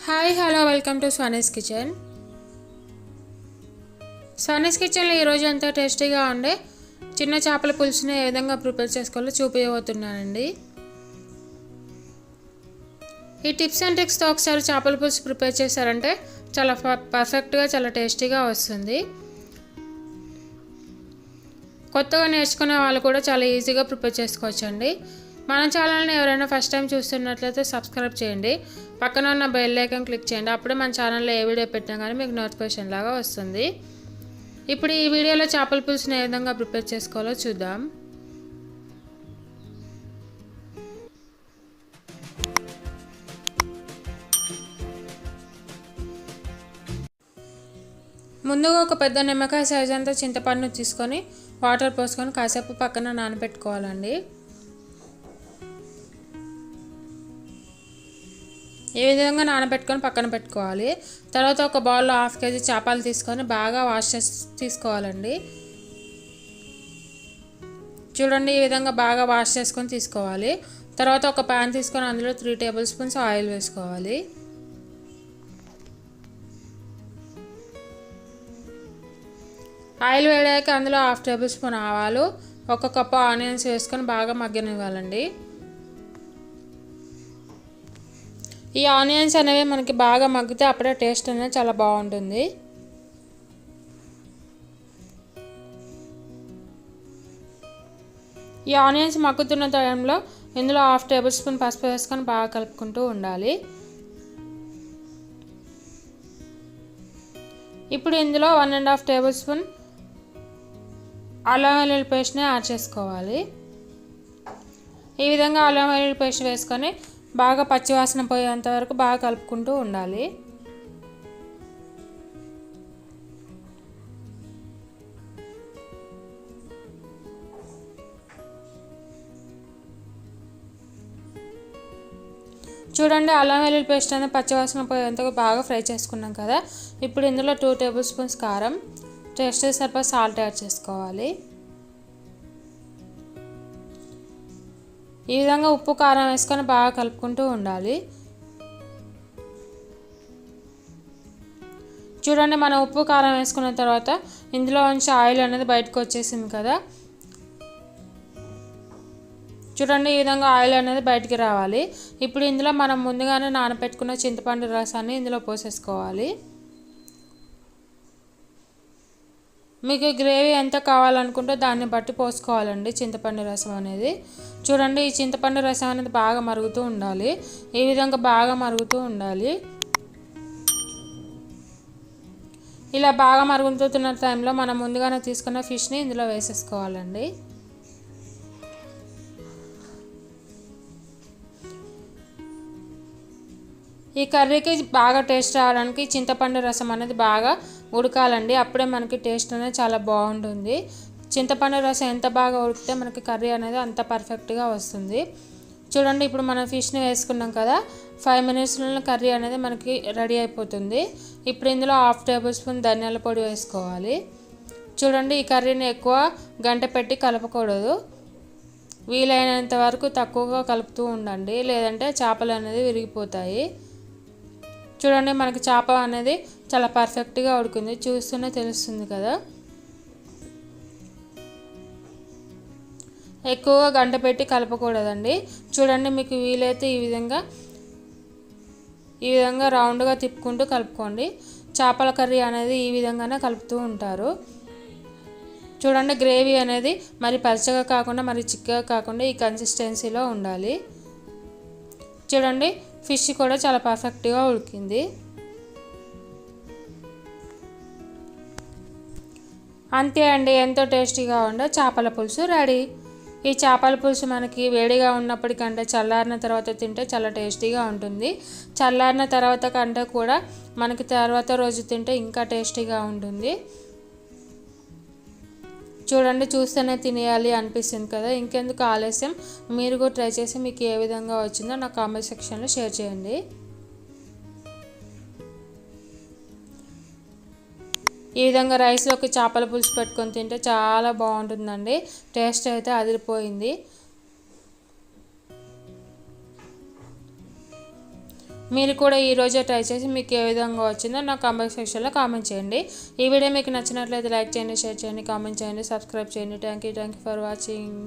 Hi hello welcome to Swani's kitchen. Swani's కిచెన్లో ఈరోజు ఎంతో టేస్టీగా ఉండే చిన్న చేపల పులుసుని ఏ విధంగా ప్రిపేర్ చేసుకోవాలో చూపించబోతున్నానండి. ఈ టిప్స్ అండ్ ట్రిక్స్తో ఒకసారి చేపల పులుసు ప్రిపేర్ చేశారంటే చాలా పర్ఫెక్ట్గా చాలా టేస్టీగా వస్తుంది. కొత్తగా నేర్చుకునే వాళ్ళు కూడా చాలా ఈజీగా ప్రిపేర్ చేసుకోవచ్చండి. మన ఛానల్ని ఎవరైనా ఫస్ట్ టైం చూస్తున్నట్లయితే సబ్స్క్రైబ్ చేయండి, పక్కన ఉన్న బెల్ ఐకాన్ క్లిక్ చేయండి. అప్పుడే మన ఛానల్లో ఏ వీడియో పెట్టినా కానీ మీకు నోటిఫికేషన్ లాగా వస్తుంది. ఇప్పుడు ఈ వీడియోలో చేపల పులుసుని ఏ విధంగా ప్రిపేర్ చేసుకోవాలో చూద్దాం. ముందుగా ఒక పెద్ద నిమ్మకాయ సైజ్ అంతా చింతపండు తీసుకొని వాటర్ పోసుకొని కాసేపు పక్కన నానబెట్టుకోవాలండి. ఈ విధంగా నానబెట్టుకొని పక్కన పెట్టుకోవాలి. తర్వాత ఒక బౌల్లో 1/2 kg చేపలు తీసుకొని బాగా వాష్ చేసి తీసుకోవాలండి. చూడండి, ఈ విధంగా బాగా వాష్ చేసుకొని తీసుకోవాలి. తర్వాత ఒక ప్యాన్ తీసుకొని అందులో 3 టేబుల్ స్పూన్స్ ఆయిల్ వేసుకోవాలి. ఆయిల్ వేడాక అందులో 1/2 టేబుల్ స్పూన్ ఆవాలు, 1 కప్పు ఆనియన్స్ వేసుకొని బాగా మగ్గనివ్వాలండి. ఈ ఆనియన్స్ అనేవి మనకి బాగా మగ్గితే అప్పుడే టేస్ట్ అనేది చాలా బాగుంటుంది. ఈ ఆనియన్స్ మగ్గుతున్న టైంలో ఇందులో 1/2 టేబుల్ స్పూన్ పసుపు వేసుకొని బాగా కలుపుకుంటూ ఉండాలి. ఇప్పుడు ఇందులో 1.5 టేబుల్ స్పూన్ అల్లం వెల్లుల్లి పేస్ట్ని యాడ్ చేసుకోవాలి. ఈ విధంగా అల్లం వెల్లుల్లి పేస్ట్ వేసుకొని బాగా పచ్చివాసన పోయేంత వరకు బాగా కలుపుకుంటూ ఉండాలి. చూడండి, అల్లం వెల్లుల్లి పేస్ట్ అనేది పచ్చివాసన పోయేంత బాగా ఫ్రై చేసుకున్నాం కదా. ఇప్పుడు ఇందులో 2 టేబుల్ స్పూన్స్ కారం, టేస్ట్ సరిపడా సాల్ట్ యాడ్ చేసుకోవాలి. ఈ విధంగా ఉప్పు కారం వేసుకొని బాగా కలుపుకుంటూ ఉండాలి. చూడండి, మనం ఉప్పు కారం వేసుకున్న తర్వాత ఇందులో నుంచి ఆయిల్ అనేది బయటకు వచ్చేసింది కదా. చూడండి, ఈ విధంగా ఆయిల్ అనేది బయటికి రావాలి. ఇప్పుడు ఇందులో మనం ముందుగానే నానబెట్టుకున్న చింతపండు రసాన్ని ఇందులో పోసేసుకోవాలి. మీకు గ్రేవీ ఎంత కావాలనుకుంటే దాన్ని బట్టి పోసుకోవాలండి చింతపండు రసం అనేది. చూడండి, ఈ చింతపండు రసం అనేది బాగా మరుగుతూ ఉండాలి. ఈ విధంగా బాగా మరుగుతూ ఉండాలి. ఇలా బాగా మరుగుతున్న టైంలో మనం ముందుగానే తీసుకున్న ఫిష్ని ఇందులో వేసేసుకోవాలండి. ఈ కర్రీకి బాగా టేస్ట్ రావడానికి చింతపండు రసం అనేది బాగా ఉడకాలండి. అప్పుడే మనకి టేస్ట్ అనేది చాలా బాగుంటుంది. చింతపండు రసం ఎంత బాగా ఉడికితే మనకి కర్రీ అనేది అంత పర్ఫెక్ట్గా వస్తుంది. చూడండి, ఇప్పుడు మనం ఫిష్ని వేసుకున్నాం కదా, 5 మినిట్స్లో కర్రీ అనేది మనకి రెడీ అయిపోతుంది. ఇప్పుడు ఇందులో 1/2 టేబుల్ స్పూన్ ధనియాల పొడి వేసుకోవాలి. చూడండి, ఈ కర్రీని ఎక్కువ గంట పెట్టి కలపకూడదు. వీలైనంత వరకు తక్కువగా కలుపుతూ ఉండండి, లేదంటే చేపలు అనేది విరిగిపోతాయి. చూడండి, మనకి చేప అనేది చాలా పర్ఫెక్ట్గా ఉడికింది, చూస్తూనే తెలుస్తుంది కదా. ఎక్కువగా గంట పెట్టి కలపకూడదండి. చూడండి, మీకు వీలైతే ఈ విధంగా రౌండ్గా తిప్పుకుంటూ కలుపుకోండి. చేపల కర్రీ అనేది ఈ విధంగానే కలుపుతూ ఉంటారు. చూడండి, గ్రేవీ అనేది మరి పలచగా కాకుండా మరి చిక్కగా కాకుండా ఈ కన్సిస్టెన్సీలో ఉండాలి. చూడండి, ఫిష్ కూడా చాలా పర్ఫెక్ట్గా ఉడికింది. అంతే అండి, ఎంతో టేస్టీగా ఉండే చేపల పులుసు రెడీ. ఈ చేపల పులుసు మనకి వేడిగా ఉన్నప్పటికంటే చల్లారిన తర్వాత తింటే చాలా టేస్టీగా ఉంటుంది. చల్లారిన తర్వాత కంటే కూడా మనకి తర్వాత రోజు తింటే ఇంకా టేస్టీగా ఉంటుంది. చూడండి, చూస్తేనే తినేయాలి అనిపిస్తుంది కదా. ఇంకెందుకు ఆలస్యం, మీరు కూడా ట్రై చేసి మీకు ఏ విధంగా వచ్చిందో నా కామెంట్ సెక్షన్లో షేర్ చేయండి. ఈ విధంగా రైస్లోకి చేపల పులుసు పెట్టుకొని తింటే చాలా బాగుంటుందండి. టేస్ట్ అయితే అదిరిపోయింది. మీరు కూడా ఈ రోజే ట్రై చేసి మీకు ఏ విధంగా వచ్చిందో నా కామెంట్ సెక్షన్లో కామెంట్ చేయండి. ఈ వీడియో మీకు నచ్చినట్లయితే లైక్ చేయండి, షేర్ చేయండి, కామెంట్ చేయండి, సబ్స్క్రైబ్ చేయండి. Thank you for watching.